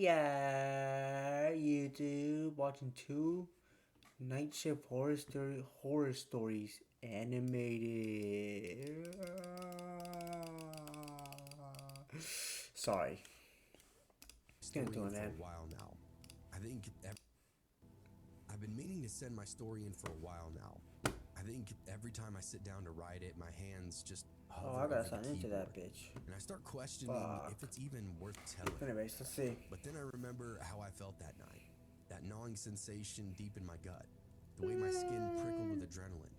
Yeah, YouTube watching two night shift horror stories animated. Sorry, Story can't do in it, for man. a while now. I think I've been meaning to send my story in for a while now. I think every time I sit down to write it, my hands just Oh, hover I gotta over the sign into keyboard, that bitch. and I start questioning Fuck. if it's even worth telling. Anyways, let's see. But then I remember how I felt that night, that gnawing sensation deep in my gut, the way my skin prickled with adrenaline.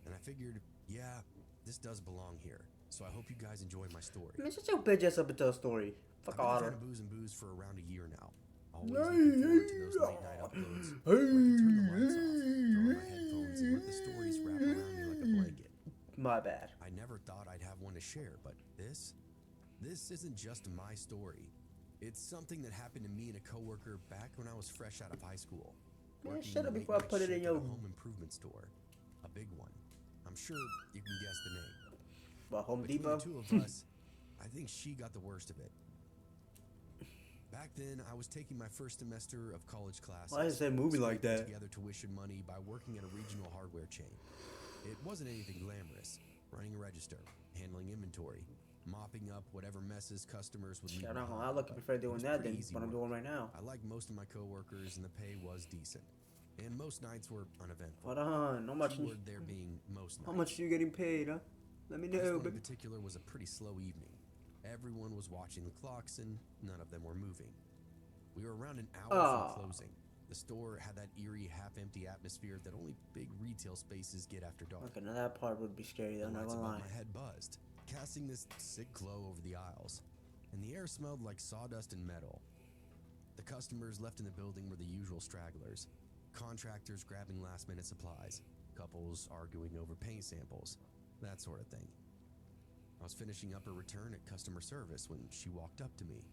And I figured, yeah, this does belong here. So I hope you guys enjoy my story. Man, shut your bitch ass up and tell a story. Fuck I've been a all fan her. of Booze and Booze for around a year now. Always looking forward to those late night uploads where I could turn the lights off, throw on my headphones, and let the stories wrap around me like a blanket. My bad. I never thought I'd have one to share, but this isn't just my story. It's something that happened to me and a coworker back when I was fresh out of high school. Man, Working shut up late before I night put it in shift your at a home improvement store. A big one. I'm sure you can guess the name. Home Between Depot. the two of us, I think she got the worst of it. Back then, I was taking my first semester of college classes. Why is that movie like scraping that? Together tuition money by working at a regional hardware chain. It wasn't anything glamorous. Running a register, handling inventory, mopping up whatever messes customers would leave I'm not behind. gonna look, I prefer doing that than Easy what I'm work. doing right now. I liked most of my coworkers, and the pay was decent. And most nights were uneventful. Hold on, how much? Keyword there being most nights. How much are you getting paid, huh? Let me This know, one in baby. particular was a pretty slow evening. Everyone was watching the clocks, and none of them were moving. We were around an hour from closing. The store had that eerie, half-empty atmosphere that only big retail spaces get after dark. Okay, now that part would be scary though, The not lights gonna above lie. my head buzzed, casting this sick glow over the aisles, and the air smelled like sawdust and metal. The customers left in the building were the usual stragglers, contractors grabbing last-minute supplies, couples arguing over paint samples, that sort of thing. I was finishing up a return at customer service when she walked up to me.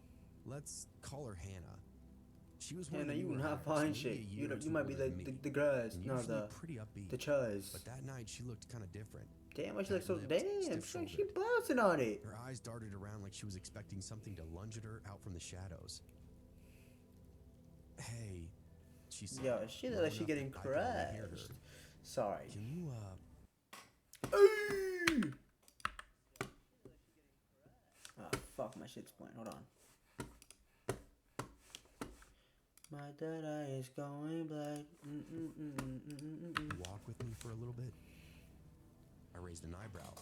Let's call her Hannah. She was one of the You newer not hires, fine maybe shit. a year or You two might be older like than me, the grads, and no usually the pretty upbeat. chuz. But that night she looked kind of different. Damn, why she looks so Tight-lipped, damn? She stiff-shouldered. bouncing on it. Her eyes darted around like she was expecting something to lunge at her out from the shadows. Hey, she said. Yo, she look low like she enough getting that I could only hear her. crushed. Sorry. Can you, Oh fuck, my shit's playing. Hold on. My third eye is going black. walk with me for a little bit? I raised an eyebrow.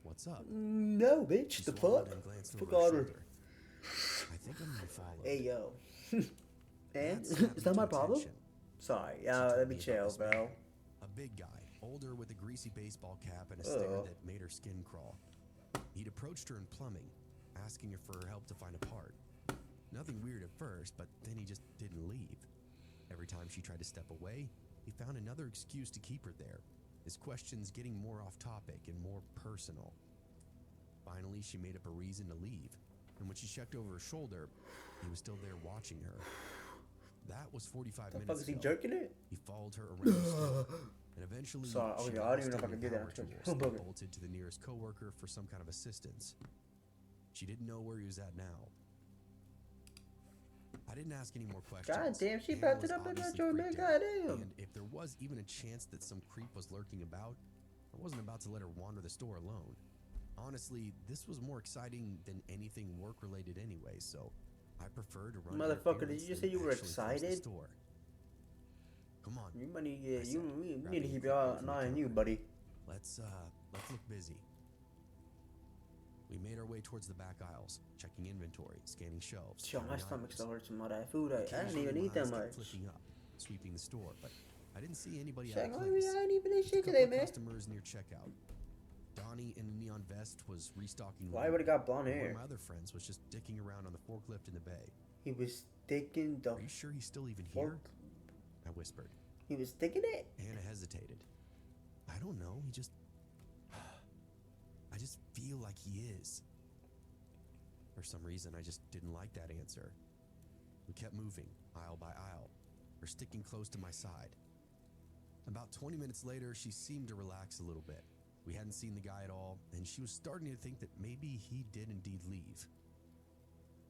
What's up? No, bitch. She The swallowed fuck? and glanced Fuck over her all her. shoulder. I think I'm being followed. Hey yo. And That snapped is that me my to problem? attention. Sorry. She told Let me me about chill, this bro. man. A big guy, older with a greasy baseball cap and a stare Ugh. that made her skin crawl. He'd approached her in plumbing, asking her for her help to find a part. Nothing weird at first, but then he just didn't leave. Every time she tried to step away, he found another excuse to keep her there, his questions getting more off topic and more personal. Finally, she made up a reason to leave, and when she checked over her shoulder, he was still there watching her. That was 45 The minutes fuck is he ago. jerking it? He followed her around the store, and eventually Sorry, she okay, I don't even know if I lost can do that. power I'm trying- tools I'm and bugging. bolted to the nearest coworker for some kind of assistance. She didn't know where he was at now. I didn't ask any more questions. God damn, she Anne backed was it up in that obviously joint, man. freaked out, God damn. And if there was even a chance that some creep was lurking about, I wasn't about to let her wander the store alone. Honestly, this was more exciting than anything work-related anyway, so I preferred to run Motherfucker, did interference you just than say you were actually close the excited? store. Come on, You money, I yeah, said, you need to grabbing a keep quick your break from the eye on you, counter. buddy. let's look busy. We made our way towards the back aisles, checking inventory, scanning shelves. Yo, my counting stomach items. still hurts from all that food. I didn't Occasionally, even my eat that eyes kept much. flicking up, sweeping the store, but I didn't see anybody Shit, out of I place. ain't even eat Just a shit couple today, of man. customers near checkout. Donnie in a neon vest was restocking. Why would he got blonde and one hair? of my other friends was just dicking around on the forklift in the bay. He was sticking the Are you sure he's still even fork. here? I whispered. He was sticking it. Hannah hesitated. I don't know. He just. I just feel like he is. For some reason, I just didn't like that answer. We kept moving, aisle by aisle, her sticking close to my side. About 20 minutes later, she seemed to relax a little bit. We hadn't seen the guy at all, and she was starting to think that maybe he did indeed leave.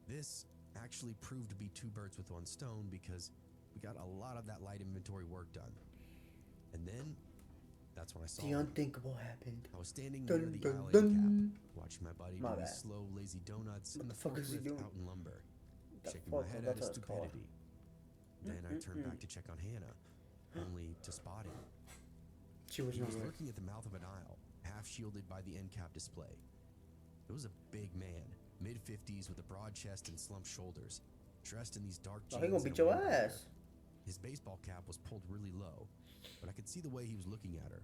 This actually proved to be two birds with one stone because we got a lot of that light inventory work done. And then, that's when I saw The him. unthinkable happened. I was standing Dun, near the dun, aisle dun. end cap, watching my buddy My do bad. these slow, lazy donuts in the fuck is he forklift doing? out in lumber, The shaking my forklift, head at that's his what it's called. stupidity. Then I turned back to check on Hannah, only to spot him. She was He was nowhere. lurking at the mouth of an aisle, half shielded by the end cap display. It was a big man, mid-50s with a broad chest and slumped shoulders, dressed in these dark jeans. Oh, he gonna and beat a your windbreaker. ass. His baseball cap was pulled really low, but I could see the way he was looking at her.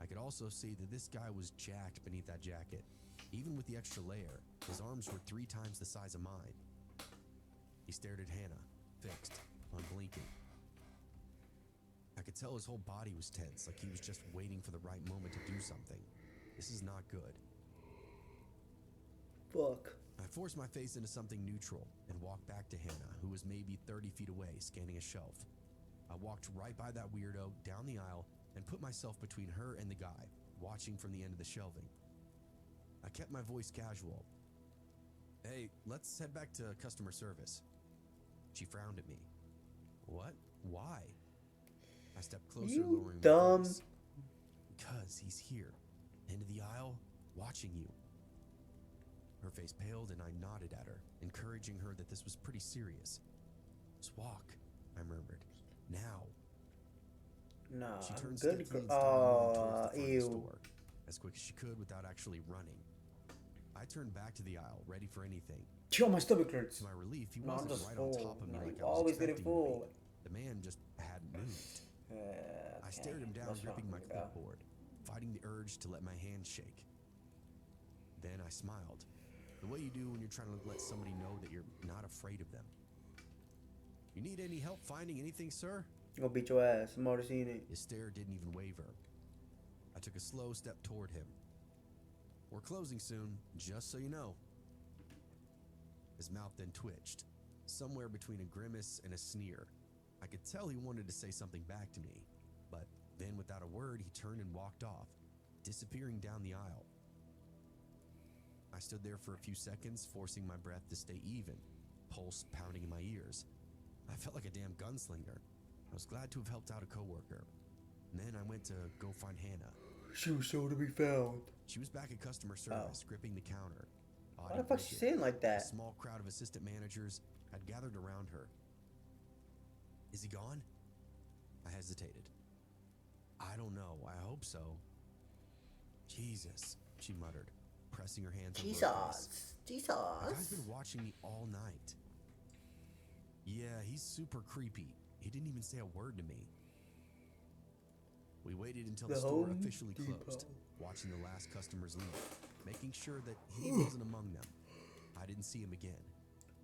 I could also see that this guy was jacked beneath that jacket. Even with the extra layer, his arms were 3 times the size of mine. He stared at Hannah, fixed, unblinking. I could tell his whole body was tense, like he was just waiting for the right moment to do something. This is not good. Fuck. I forced my face into something neutral and walked back to Hannah, who was maybe 30 feet away, scanning a shelf. I walked right by that weirdo, down the aisle, and put myself between her and the guy, watching from the end of the shelving. I kept my voice casual. Hey, let's head back to customer service. She frowned at me. What? Why? I stepped closer, You lowering my dumb. voice. Because he's here, end of the aisle, watching you. Her face paled and I nodded at her, encouraging her that this was pretty serious. Just walk, I murmured. Now. Nah, She turned good. stiffly and started moving towards the front of the Ew. store, as quick as she could without actually running. I turned back to the aisle, ready for anything. Yo, my stomach hurts. To my relief, he No, I'm wasn't just right full. on top of me No, like you I was always get it expecting him to full. be. The man just hadn't moved. Yeah, I stared him down, that's gripping my not good, clipboard, fighting the urge to let my hands shake. Then I smiled, the way you do when you're trying to let somebody know that you're not afraid of them. You need any help finding anything, sir? I'm gonna beat your ass. I'm already seen it. His stare didn't even waver. I took a slow step toward him. We're closing soon, just so you know. His mouth then twitched, somewhere between a grimace and a sneer. I could tell he wanted to say something back to me, but then without a word, he turned and walked off, disappearing down the aisle. I stood there for a few seconds, forcing my breath to stay even, pulse pounding in my ears. I felt like a damn gunslinger. I was glad to have helped out a coworker. And then I went to go find Hannah. She was so to be found. She was back at customer service, gripping the counter. Why the fuck she saying like A that? small crowd of assistant managers had gathered around her. Is he gone? I hesitated. I don't know. I hope so. Jesus, she muttered, pressing her hands over her face. Jesus. The guy's been watching me all night. Yeah, he's super creepy. He didn't even say a word to me. We waited until the store Home officially Depot. closed, watching the last customers leave, making sure that he wasn't among them. I didn't see him again.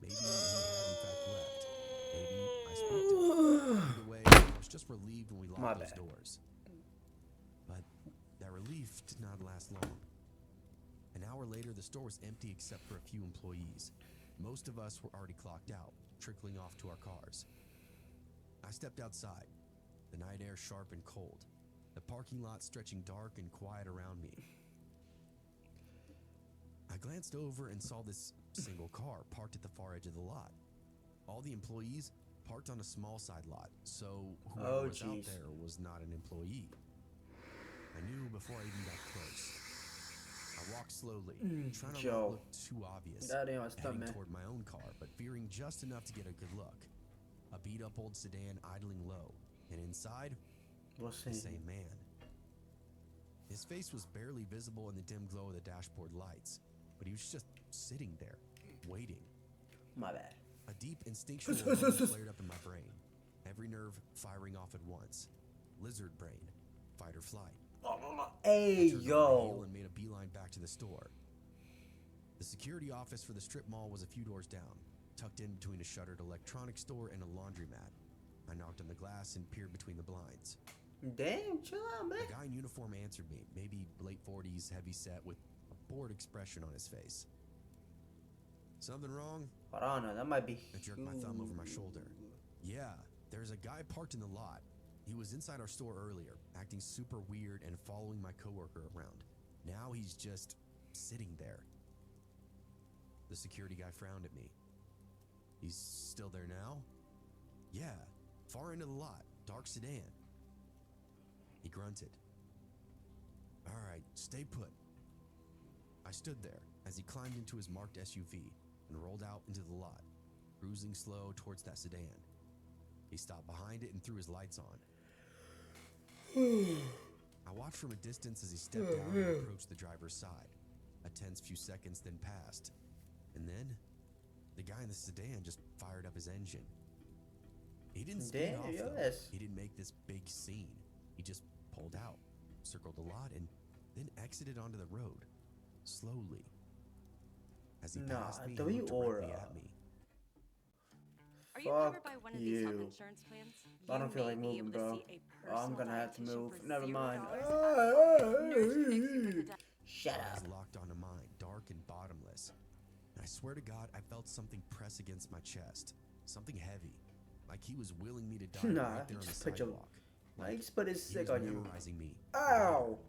Maybe he had in fact left. Maybe I spooked him. Either way, I was just relieved when we My locked those bad. doors. But that relief did not last long. An hour later, the store was empty except for a few employees. Most of us were already clocked out, trickling off to our cars. I stepped outside, the night air sharp and cold, the parking lot stretching dark and quiet around me. I glanced over and saw this single car parked at the far edge of the lot. All the employees parked on a small side lot, so whoever was out there was not an employee. I knew before I even got close. I walked slowly, trying to not look too obvious, Goddamn, my heading stomach. toward my own car, but fearing just enough to get a good look. A beat-up old sedan idling low, and inside, the same man. His face was barely visible in the dim glow of the dashboard lights, but he was just sitting there, waiting. My bad. A deep instinctual alarm flared up in my brain, every nerve firing off at once. Lizard brain, fight or flight. Hey, I turned on my yo. heel and made a beeline back to the store. The security office for the strip mall was a few doors down, tucked in between a shuttered electronics store and a laundromat. I knocked on the glass and peered between the blinds. Damn, chill out, man. The guy in uniform answered me, maybe late 40s, heavy set, with a bored expression on his face. Something wrong? Hold on, no, that might be. I jerked my thumb over my shoulder. Yeah, there's a guy parked in the lot. He was inside our store earlier, acting super weird and following my coworker around. Now he's just sitting there. The security guy frowned at me. He's still there now? Yeah, far into the lot, dark sedan. He grunted. All right, stay put. I stood there as he climbed into his marked SUV and rolled out into the lot, cruising slow towards that sedan. He stopped behind it and threw his lights on. I watched from a distance as he stepped out and approached the driver's side. A tense few seconds then passed, and then the guy in the sedan just fired up his engine. He didn't speed off, though. He didn't make this big scene. He just pulled out, circled the lot, and then exited onto the road, slowly. As he passed me, he looked directly at me. Are you covered by one of these health insurance plans? I don't feel like moving, bro. I'm gonna have to move. Never mind. Shut up. Eyes locked onto mine, dark and bottomless. And I swear to God, I felt something press against my chest. Something heavy. Like he was willing me to die right there on the sidewalk. Like he just put his stick on you. Me. Ow!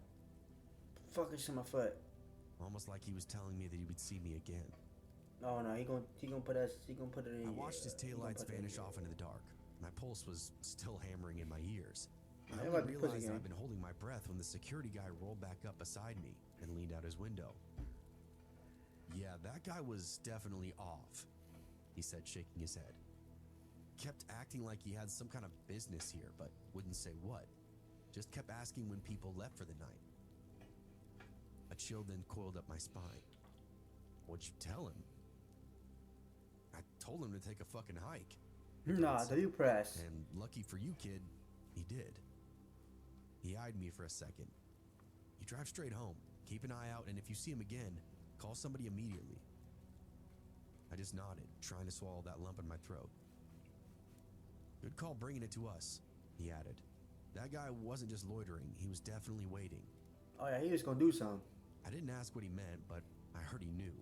Fucking shit my foot. Almost like he was telling me that he would see me again. Oh no, he gonna put it in. I watched his taillights vanish off into the dark. My pulse was still hammering in my ears. I only realized I'd been holding my breath when the security guy rolled back up beside me and leaned out his window. Yeah, that guy was definitely off, he said, shaking his head. Kept acting like he had some kind of business here, but wouldn't say what. Just kept asking when people left for the night. A chill then coiled up my spine. What'd you tell him? I told him to take a fucking hike. Nah, do you press? And lucky for you, kid, he did. He eyed me for a second. You drive straight home. Keep an eye out, and if you see him again, call somebody immediately. I just nodded, trying to swallow that lump in my throat. Good call bringing it to us, he added. That guy wasn't just loitering, he was definitely waiting. Oh yeah, he was gonna do something. I didn't ask what he meant, but I heard he knew.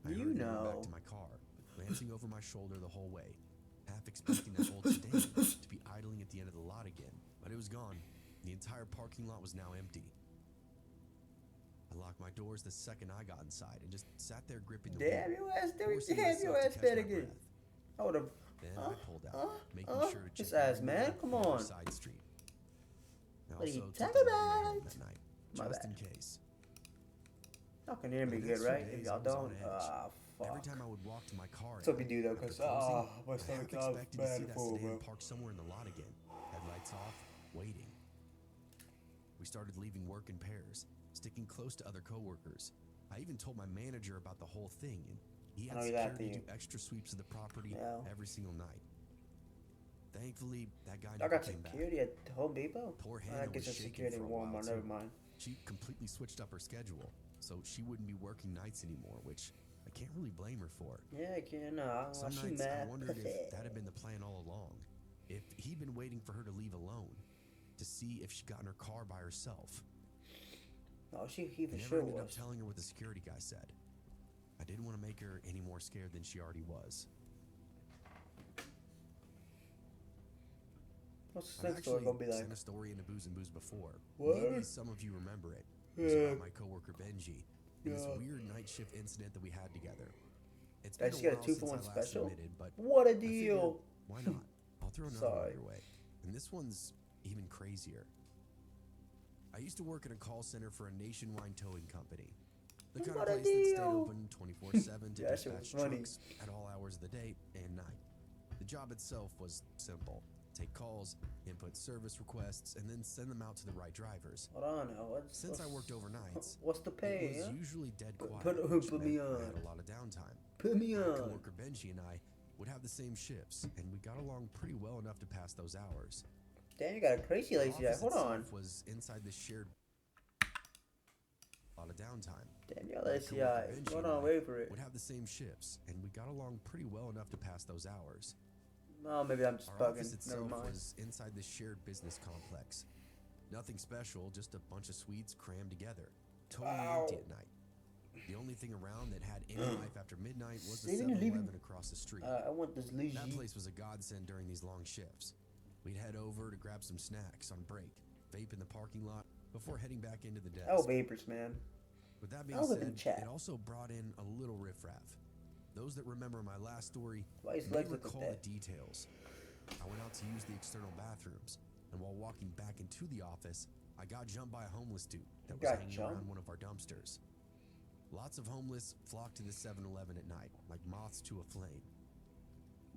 I you know. Back to my car, glancing over my shoulder the whole way, half expecting that old sedan to be idling at the end of the lot again, but it was gone. The entire parking lot was now empty. I locked my doors the second I got inside and just sat there gripping the Damn wheel, your ass, forcing damn myself your to ass catch better my again. breath. I would've. Then I pulled out, making sure to check his ass, every man. light Come on on. the side street. I What are you also took talking the long way home about? that night, My just bad. in case. Y'all can hear me The good, next few right? If days, y'all I was on don't, edge. fuck. Every time I would walk to my car, That's what we do though, cause my my stomach stomach got got expected to bad see that full, sedan bro. parked somewhere in the lot again, headlights off, waiting. We started leaving work in pairs, sticking close to other coworkers. I even told my manager about the whole thing, and he had security do extra sweeps of the property every single night. Thankfully, that guy never came back. I got security at Home Depot? Poor Hannah was shaking for a while, Walmart, never mind. She completely switched up her schedule, so she wouldn't be working nights anymore, which I can't really blame her for. Yeah, I can. Some nights I wondered if that had been the plan all along. If he'd been waiting for her to leave alone, to see if she got in her car by herself. Oh, he for I never sure ended up was. telling her what the security guy said. I didn't want to make her any more scared than she already was. What's the next story gonna be like? I've sent a story into Booze and Booze before. What? Maybe some of you remember it. It was about my coworker Benji and this weird night shift incident that we had together. It's been a while since I last special? submitted, but What a I figured, deal! why not? I'll throw another one your way. And this one's even crazier. I used to work at a call center for a nationwide towing company. The kind of place that stayed open 24/7 to dispatch trucks at all hours of the day and night. The job itself was simple. Take calls, input service requests, and then send them out to the right drivers. Hold on now. Since I worked overnights, what's the pay? it was usually dead quiet, Put me on. I had a lot of downtime. Put me My on. coworker Benji and I would have the same shifts, and we got along pretty well enough to pass those hours. Damn, you got a crazy lazy eye. Hold on. Was inside this shared a lot of downtime. Damn, you lazy eye. Hold on, wait for it. Would have the same shifts, and we got along pretty well enough to pass those hours. Oh, maybe I'm just Our bugging. office itself Never mind. was inside this shared business complex. Nothing special, just a bunch of suites crammed together, totally empty at night. The only thing around that had any life after midnight was the 7-Eleven across the street. I want this Luigi. That place was a godsend during these long shifts. We'd head over to grab some snacks on break, vape in the parking lot before heading back into the desk. Oh, vapors, man. With that being said, it also brought in a little riffraff. Those that remember my last story Why his may legs look like recall that? the details. I went out to use the external bathrooms, and while walking back into the office, I got jumped by a homeless dude that was hanging around one of our dumpsters. Lots of homeless flocked to the 7-Eleven at night, like moths to a flame.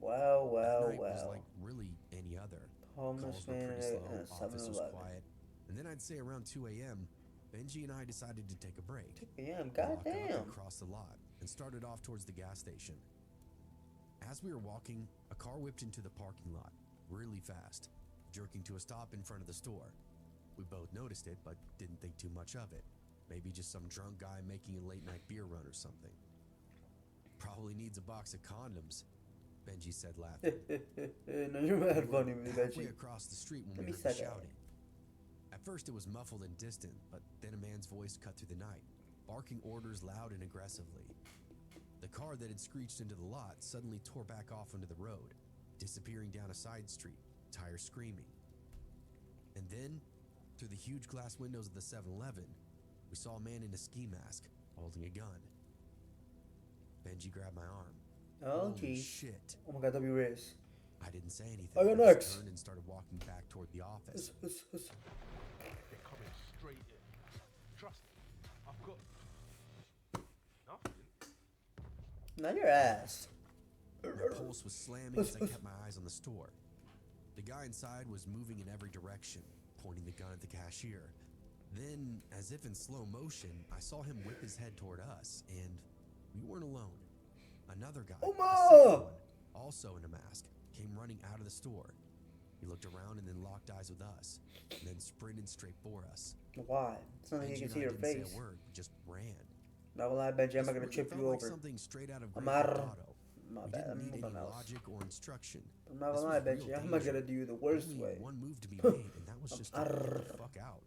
Well, That well, night was well. like really any other. Homeless Calls were man pretty in slow, a office was 7-Eleven. quiet, and then I'd say around 2 a.m., Benji and I decided to take a break. 2 a.m. Walk up Goddamn. and cross the lot, and started off towards the gas station. As we were walking, a car whipped into the parking lot, really fast, jerking to a stop in front of the store. We both noticed it, but didn't think too much of it. Maybe just some drunk guy making a late-night beer run or something. Probably needs a box of condoms, Benji said, laughing. No, you're mad funny with me, Halfway Benji. across the street when Let we me heard the say that. shouting. At first it was muffled and distant, but then a man's voice cut through the night, barking orders loud and aggressively. The car that had screeched into the lot suddenly tore back off onto the road, disappearing down a side street, tires screaming. And then, through the huge glass windows of the 7-Eleven, we saw a man in a ski mask, holding a gun. Benji grabbed my arm. Oh, Holy geez. shit. Oh my god, W Riz. I didn't say anything. I got just next. turned and started walking back toward the office. They're coming straight in. Trust me, I've got nothing. Now your ass. My pulse was slamming as I kept my eyes on the store. The guy inside was moving in every direction, pointing the gun at the cashier. Then, as if in slow motion, I saw him whip his head toward us, and we weren't alone. Another guy, a second one, also in a mask, came running out of the store. He looked around and then locked eyes with us, and then sprinted straight for us. Why? It's not like you Benji can and see I your didn't face. say a word, we just ran. Not gonna lie, Benji, I'm not gonna This trip really you felt like over. something straight out of Grand Amar. Theft Auto. My We bad, didn't I'm need any moving else. logic or instruction. I'm not This gonna lie, was real Benji, I'm not danger. gonna do you the worst Only way. one move to be made, and that was just to get the fuck out.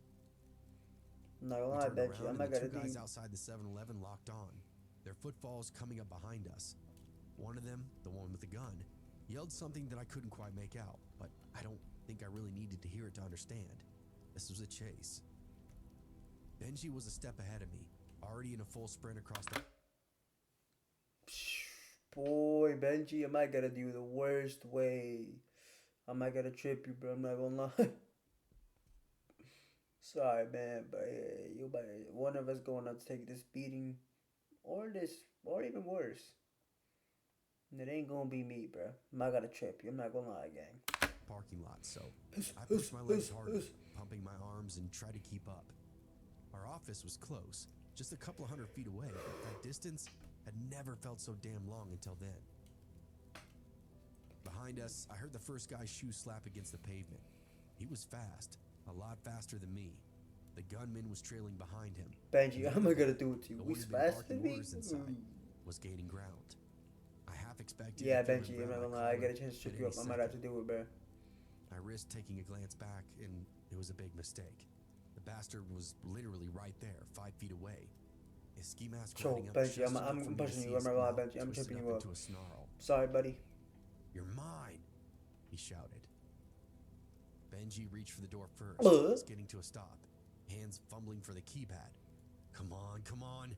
I'm not gonna We lie, turned Benji, around I'm not and the gonna two do guys you. outside the 7-Eleven locked on, their footfalls coming up behind us. One of them, the one with the gun, yelled something that I couldn't quite make out, but I don't think I really needed to hear it to understand. This was a chase. Benji was a step ahead of me, already in a full sprint across the... Boy, Benji, I might gotta do you the worst way. I might gotta trip you, bro. I'm not gonna lie. Sorry, man, but yeah, one of us going to take this beating, or even worse. And it ain't gonna be me, bro. I'm not gonna trip you. I'm not gonna lie, gang. parking lot, so I pushed my legs harder, pumping my arms and tried to keep up. Our office was close, just a couple of 100 feet away, but that distance had never felt so damn long until then. Behind us, I heard the first guy's shoe slap against the pavement. He was fast, a lot faster than me. The gunman was trailing behind him. Benji, I'm not gonna do it to you. The We one who'd been faster barking than me? orders inside was gaining ground. I half expected Yeah, to feel him Benji, I'm grab not my gonna lie. I collar get a chance to trip at you any up. I might have to second. do it, bro. I risked taking a glance back, and it was a big mistake. The bastard was literally right there, 5 feet away. His ski mask So, riding up Benji, just I'm enough for me to pushing see you. I'm his not gonna lie, mouth Benji. I'm twisted tripping up you up. into a snarl. Sorry, buddy. "You're mine," he shouted. Benji reached for the door first, skidding to a stop, hands fumbling for the keypad. Come on, come on.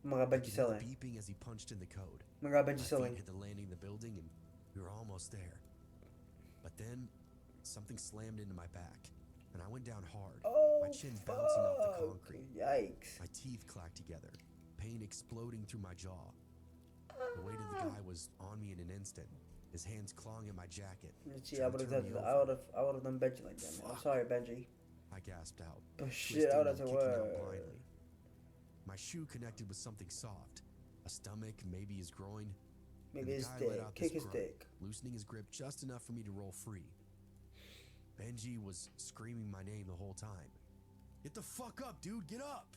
Oh my god, I Benji could hear the selling. beeping as he punched in the code. Oh my god, My Benji feet selling. hit the landing of the building, and we were almost there. But then, something slammed into my back, and I went down hard, Oh, my chin bouncing off the fuck. concrete. Yikes. My teeth clacked together, pain exploding through my jaw. The weight of the guy was on me in an instant, his hands clawing at my jacket. See, I would have done Benji like that, man. I'm Fuck. sorry, Benji. I gasped out, Oh shit, twisting I would and have said kicking out what? blindly. My shoe connected with something soft, a stomach, maybe his groin. Maybe and his the guy dick. let out Kick this his grunt, dick. loosening his grip just enough for me to roll free. Benji was screaming my name the whole time. "Get the fuck up, dude, get up!"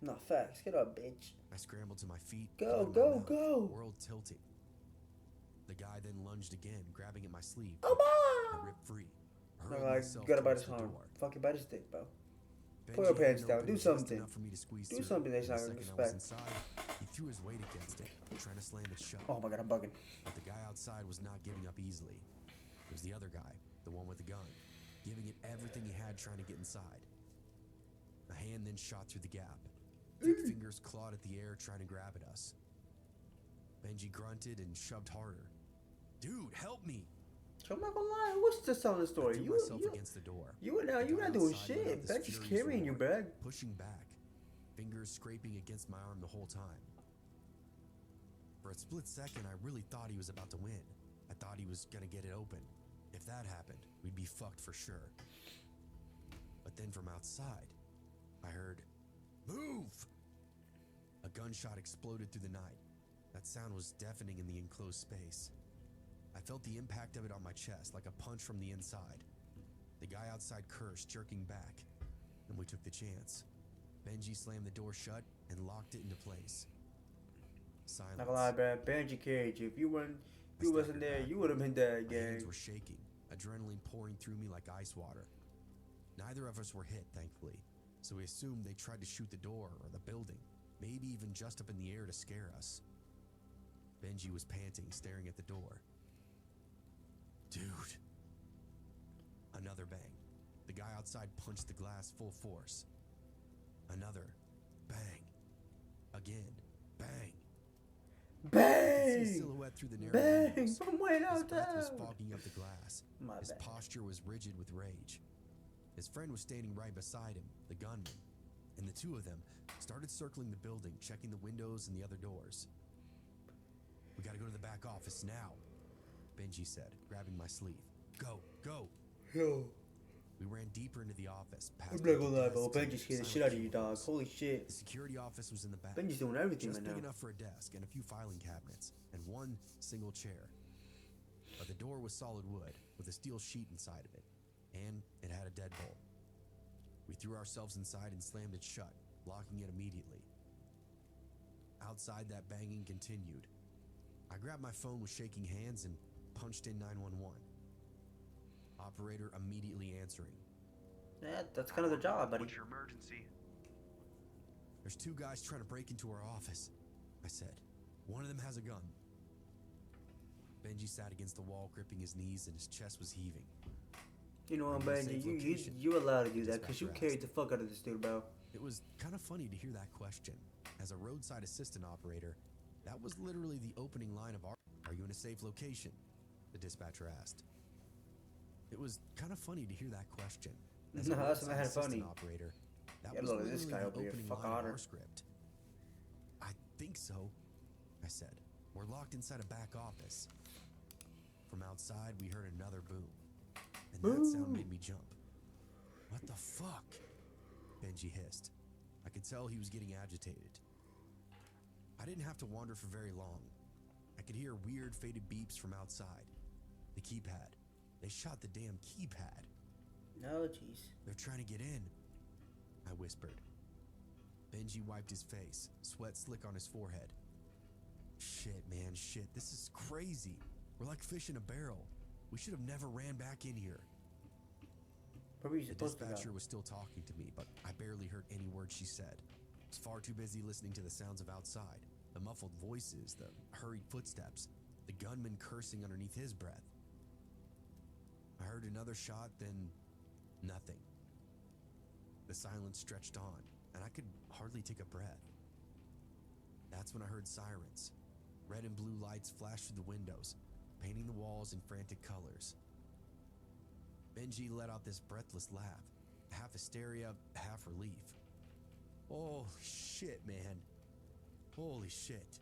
Nah, facts. Get up, bitch. I scrambled to my feet, Go, foot in my go, mouth, go. world tilting. The guy then lunged again, grabbing at my sleeve. Come I on! ripped free, No, hurled I myself gotta bite towards his the arm. door. Fucking bite his dick, bro. Benji Put your pants had down. opened Do just something. enough for me to squeeze Do through. something that's The not second I was respect. inside, he threw his weight against it, trying to slam it shut. Oh my god, I'm bugging. But the guy outside was not giving up easily. It was the other guy, the one with the gun, giving it everything he had trying to get inside. A hand then shot through the gap. Thick fingers clawed at the air trying to grab at us. Benji grunted and shoved harder. Dude, help me! So I'm not gonna lie, what's the selling I story? threw myself against the door. You're The not guy doing outside let out shit. this Benji's furious carrying you, roar, bro. pushing back, fingers scraping against my arm the whole time. For a split second, I really thought he was about to win. I thought he was gonna get it open. If that happened, we'd be fucked for sure. But then from outside, I heard, "Move!" A gunshot exploded through the night. That sound was deafening in the enclosed space. I felt the impact of it on my chest, like a punch from the inside. The guy outside cursed, jerking back, and we took the chance. Benji slammed the door shut and locked it into place. Silence. Not gonna lie, bro. Benji carried you. If you wasn't there, you would have been dead, My hands gang. were shaking, adrenaline pouring through me like ice water. Neither of us were hit, thankfully, so we assumed they tried to shoot the door or the building, maybe even just up in the air to scare us. Benji was panting, staring at the door. Dude. Another bang. The guy outside punched the glass full force. Another bang. Again, bang. I could see Bang! his silhouette through the narrow Bang! windows. From way His out breath was there. fogging up the glass. My His bad. posture was rigid with rage. His friend was standing right beside him, the gunman, and the two of them started circling the building, checking the windows and the other doors. We gotta go to the back office now, Benji said, grabbing my sleeve. Go, go. Yo, We ran deeper into the office, past I'm not gonna lie, desks bro. and Benji's scared the silent shit out of you, dog. cubicles. Holy shit. The security office was in the back. Benji's doing everything Just right big now. enough for a desk and a few filing cabinets and one single chair. But the door was solid wood with a steel sheet inside of it, and it had a deadbolt. We threw ourselves inside and slammed it shut, locking it immediately. Outside, that banging continued. I grabbed my phone with shaking hands and punched in 911. Operator immediately answering. Yeah, that's kind of the job, buddy. What's your emergency? There's two guys trying to break into our office, I said. One of them has a gun. Benji sat against the wall, gripping his knees, and his chest was heaving. You know what, Are you in a Benji? safe location? You allowed to do that because you Dispatcher carried the fuck out of this dude, bro. It was kind of funny to hear that question. As a roadside assistant operator, that was literally the opening line of our... Are you in a safe location? The dispatcher asked. It was kind of funny to hear that question. As a No, that's roadside mad assistant funny. operator, that Yeah, was look at literally this guy the over here, opening fuck line of otter. our script. I think so, I said. We're locked inside a back office. From outside, we heard another boom. And that sound made me jump. What the fuck? Benji hissed. I could tell he was getting agitated. I didn't have to wander for very long. I could hear weird faded beeps from outside. The keypad. They shot the damn keypad. No, jeez. They're trying to get in, I whispered. Benji wiped his face, sweat slick on his forehead. Shit, man, shit. This is crazy. We're like fish in a barrel. We should have never ran back in here. Where were you The supposed to go? dispatcher was still talking to me, but I barely heard any word she said. I was far too busy listening to the sounds of outside, the muffled voices, the hurried footsteps, the gunman cursing underneath his breath. I heard another shot, then nothing. The silence stretched on, and I could hardly take a breath. That's when I heard sirens. Red and blue lights flashed through the windows, painting the walls in frantic colors. Benji let out this breathless laugh, half hysteria, half relief. Holy shit, man. Holy shit.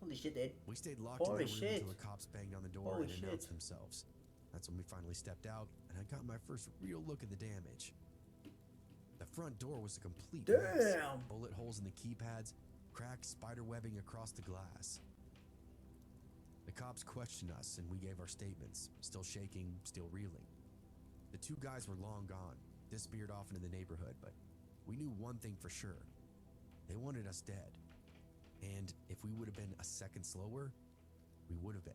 Holy shit, dude. We stayed locked Holy in that room shit. until the cops banged on the door Holy and announced shit. themselves. That's when we finally stepped out, and I got my first real look at the damage. The front door was a complete mess. Damn. Bullet holes in the keypads, cracked spider webbing across the glass. The cops questioned us, and we gave our statements, still shaking, still reeling. The two guys were long gone, disappeared off into the neighborhood, but we knew one thing for sure. They wanted us dead. And if we would have been a second slower, we would have been.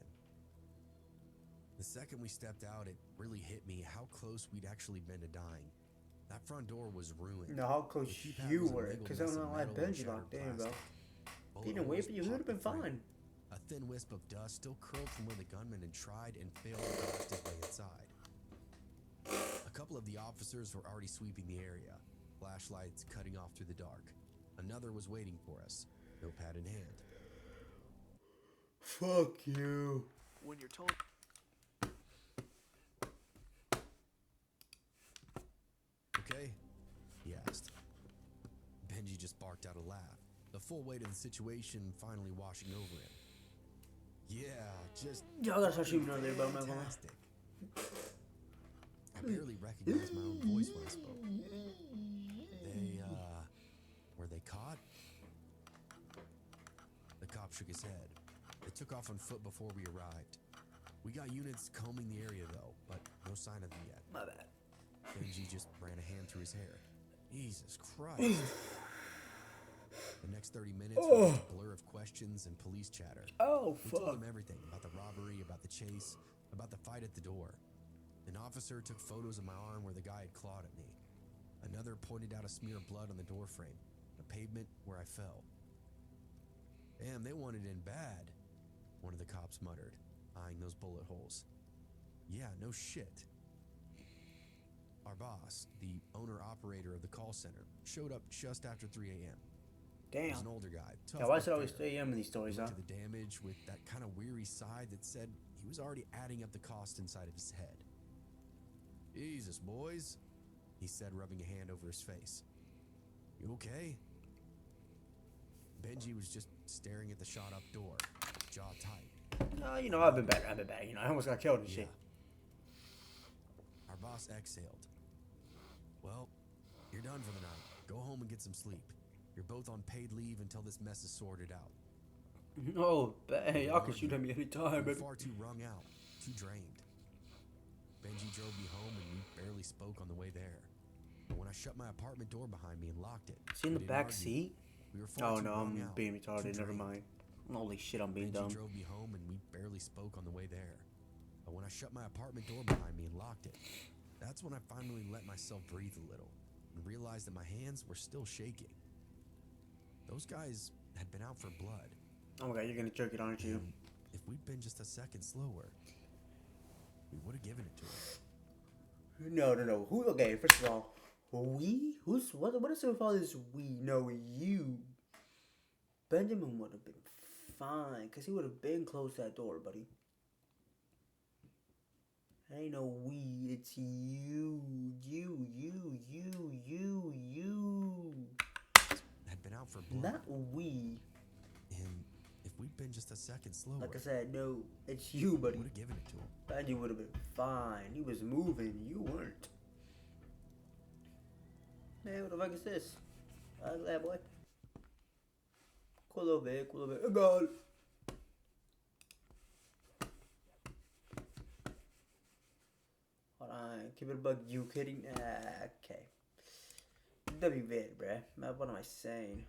The second we stepped out, it really hit me how close we'd actually been to dying. That front door was ruined. No, how close The keypad you was a were. mangled Because mess I'm of not like metal and Benji shattered locked in, bro. plastic. If Bullet he didn't wait holes for you, he would have popped been the frame. fine. A thin wisp of dust still curled from where the gunman had tried and failed to blast his way inside. A couple of the officers were already sweeping the area, flashlights cutting off through the dark. Another was waiting for us, notepad in hand. Fuck you. When you're told. Okay? He asked. Benji just barked out a laugh, the full weight of the situation finally washing over him. Yeah, just Y'all gotta start shooting on there, but I'm not gonna lie. fantastic. I barely recognized my own voice when I spoke. Were they caught? The cop shook his head. They took off on foot before we arrived. We got units combing the area though, but no sign of them yet. My bad. Benji just ran a hand through his hair. Jesus Christ. The next 30 minutes was a blur of questions and police chatter. Oh, We fuck. told him everything about the robbery, about the chase, about the fight at the door. An officer took photos of my arm where the guy had clawed at me. Another pointed out a smear of blood on the door frame, the pavement where I fell. Damn, they wanted in bad, one of the cops muttered, eyeing those bullet holes. Yeah, no shit. Our boss, the owner-operator of the call center, showed up just after 3 a.m. He was Damn. an older guy, tough Yeah, why but is it always fair. 3 a.m. in these stories, He huh? looked at the damage with that kind of weary sigh that said he was already adding up the cost inside of his head. Jesus, boys, he said, rubbing a hand over his face. You okay? Benji was just staring at the shot-up door, jaw tight. You know, I've been better. You know, I almost got killed and shit. Our boss exhaled. Well, you're done for the night. Go home and get some sleep. You're both on paid leave until this mess is sorted out. Oh, hey, y'all can shoot at me anytime, We were baby. far too wrung out, too drained. Benji drove me home and we barely spoke on the way there. But when I shut my apartment door behind me and locked it, Is he in the we didn't back argue. seat? We were far Oh too no, wrung I'm out, being too retarded. Never drained. mind. Holy shit, I'm being Benji dumb. drove me home and we barely spoke on the way there. But when I shut my apartment door behind me and locked it, that's when I finally let myself breathe a little and realized that my hands were still shaking. Those guys had been out for blood. Oh my god, you're gonna jerk it, aren't you? And if we'd been just a second slower, we would have given it to him. No. Who? Okay, first of all, we? Who's what? What is it with all this we? No, you. Benjamin would have been fine, cause he would have been close to that door, buddy. Ain't no we. It's you. Had been out for blood. Not we. And if we'd been just a second slower, Like I said, no, it's you, we buddy. would have given it to him. Benji would have been fine. He was moving. You weren't. Man, what the fuck is this? That boy. Cool little bit. Oh god. Hold on. Keep it a bug. You kidding? Okay. W vid, bruh. What am I saying?